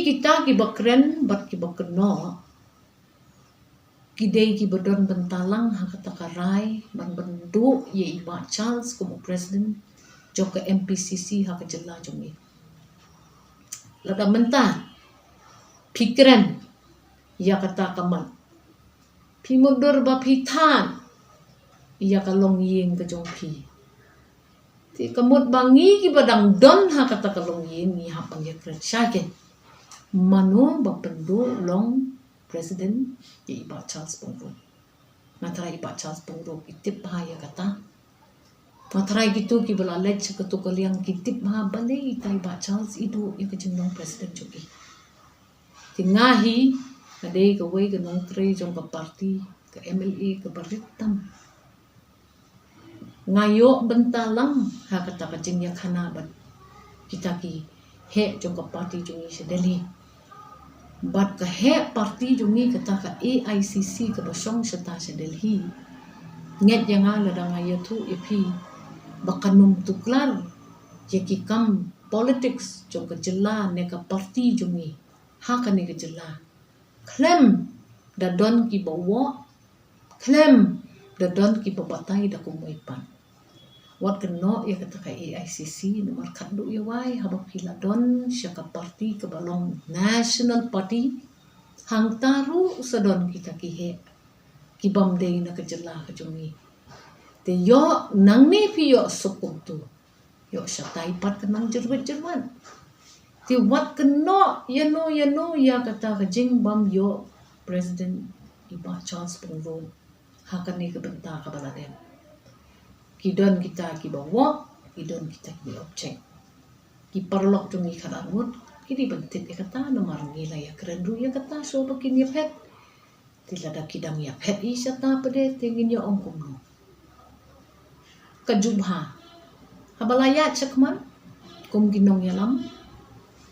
kita ki bakren bat ki bakno kidei ki bedon bentalang hakata karai ban bendu ye iba Charles como president joka MPCC hak jela jongi lada mentah pikiran ia kata kaman pimudur ba pitan ia kalong ying ke jong pi ti kamut bangi ki badang don hakata kalong ying ni hapang ya kren syakin manu ba pendu long president ye iba Charles Pongro natara iba Charles Pongro itip bahaya kata natara gitu ki belalej seketu kaliang kitip maha balai ita iba Charles idu yang kejeng presiden jogi tingahi kadai ke wei ke nong tre jong ke parti ke MLA ke baritam ngayo bentalang ha kata kejeng ya khana ban kita ki he jong ke parti jongi sedeli bat ke he parti jongi kata ka AICC ke basong serta sedelhi nget yang ala dang ayo tu ipi bakanum tuklar jeki kam politics jong ke jela ne ka parti jongi ha ka ne ke jela klem da don ki bawa klem da don ki babatai da kumoipan wat keno ya kata ka AICC nomor kadu ya wai habak pila don syaka parti ke balong national party hang taru sadon kita ki he ki bamdei na kejela ke jongi te yo nang ni pi yo sukum tu yo syatai pat kenang jerwet-jerwan ti wat keno ya kata ke jing bam yo president iba Charles Pongro hakan ni kebentar ka baladen kidon kita ki bawa kidon kita ki objek ki perlok jongi karangut kini bentit ya kata nomor ngila ya kerendu ya kata so bakin ya pet tilada kidang ya pet isata pede tingin ya ongkum no kejubha habalaya cekman kum ginong ya lam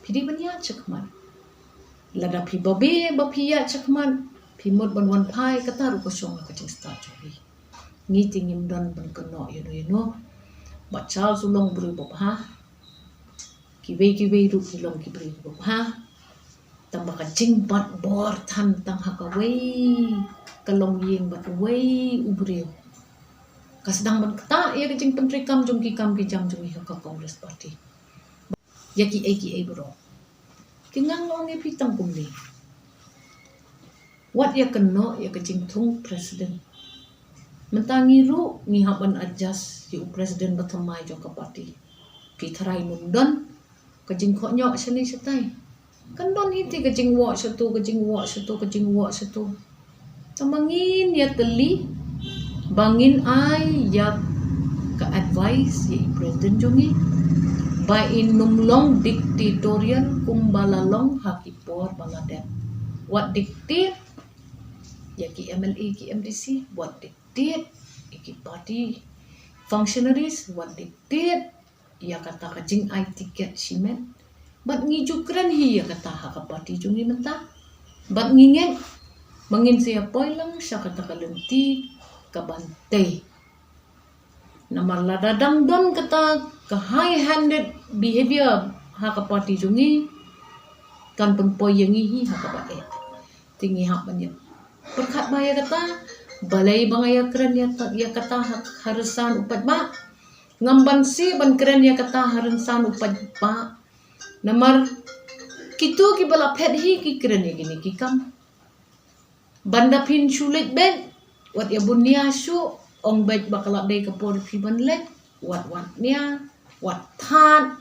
pidi banya cekman lada pi babe bapia cekman pimot banwan pai kata ru kosong ka ceng sta jogi ngi tingim don ban keno yuno ba chal sulong bru bopha kiwe ru kilong kibri bopha tamba ka jing bat bor tham tang hakawei kalong yeng bat wei ubreu kasdang ban kata ya jing pentri kam jong ki jam jong ka Congress party yaki eki bro kingang long e pitang kumli wat ya keno ya kejing thung president mentangi ru ni haban adjust yu presiden batamai jong ka parti pitharai mundon kejing kho nyok seni setai kan don hiti kejing wa satu tamangin ya teli bangin ai ya ka advice ya presiden jongi by in numlong dictatorial kumbalalong hakipor baladen what dictate ya ki MLA ki MDC what dictate iki party functionaries what dictate ya kata kajing ai tiket simen bat ngijukran hi ya kata hak party jungi mentah bat ngingen mangin siapa lang siya kata kalenti kabantay namar ladadang don kata ka high handed behavior hak party jungi kan penpoyengi hi hak bae tinggi hak banyak perkat baya kata balai bangaya keren ya kata harusan upat ba ngamban si ban keren ya kata harusan upat ba namar kitu ki bala pet hi ki keren ya gini ki kam banda pin sulit ben wat ya bunia su ong bet bakala dei kapor pi ban let wat nia wat than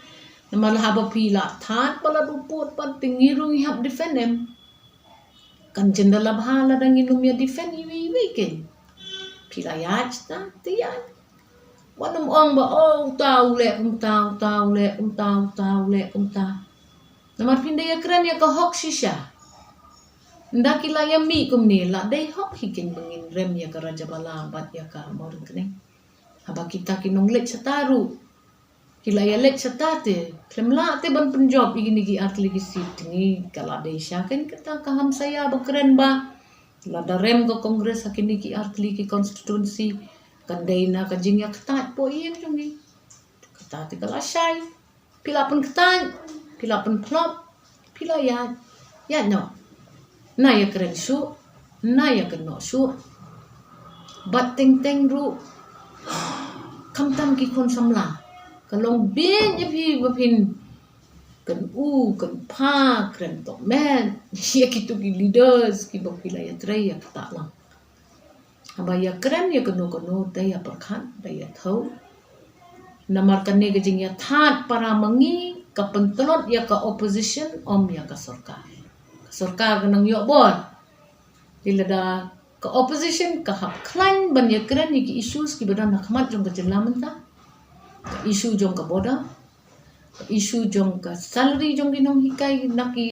namar haba pila than bala duput pan tingiru hab defend them kan jendela bahala dan inum ya defend iwi ken pilayaj ta tiyan wanam ong ba tahu le namar pindah ya keren ya ka hok shisha ndaki la ya mi kumni la dei hok hikin bengin rem ya ka raja bala bat ya ka mor kene haba kita kinong lek sataru kila ya lek satate kremla te ban penjob igini gi atli gi sit ni kala desha kan kata kaham saya bakren ba la darem ko kongres hakini ki atli ki constituency kandaina ka jingya kata po iem jungi kata te kala shai pila pun kata pila pun plop pila ya no na ya keren su na ya keno su bat teng ru kam tam ki kon samla kalong bin ya phi bapin kan kan pa kren to men ya kitu ki leaders ki bapila ya trai ya ta lang aba ya keren ya keno te ya perkhan te ya thau namar kane gejing ya that para mangi ka pentelot ya ka opposition om ya ka sarkar kanang yo bon dilada ka opposition ka hap klan ban ya keren ni ki issues ki badan nakmat jong ka jenlaman ta ka issue jong ka boda ka issue jong ka salary jong ginong hikai naki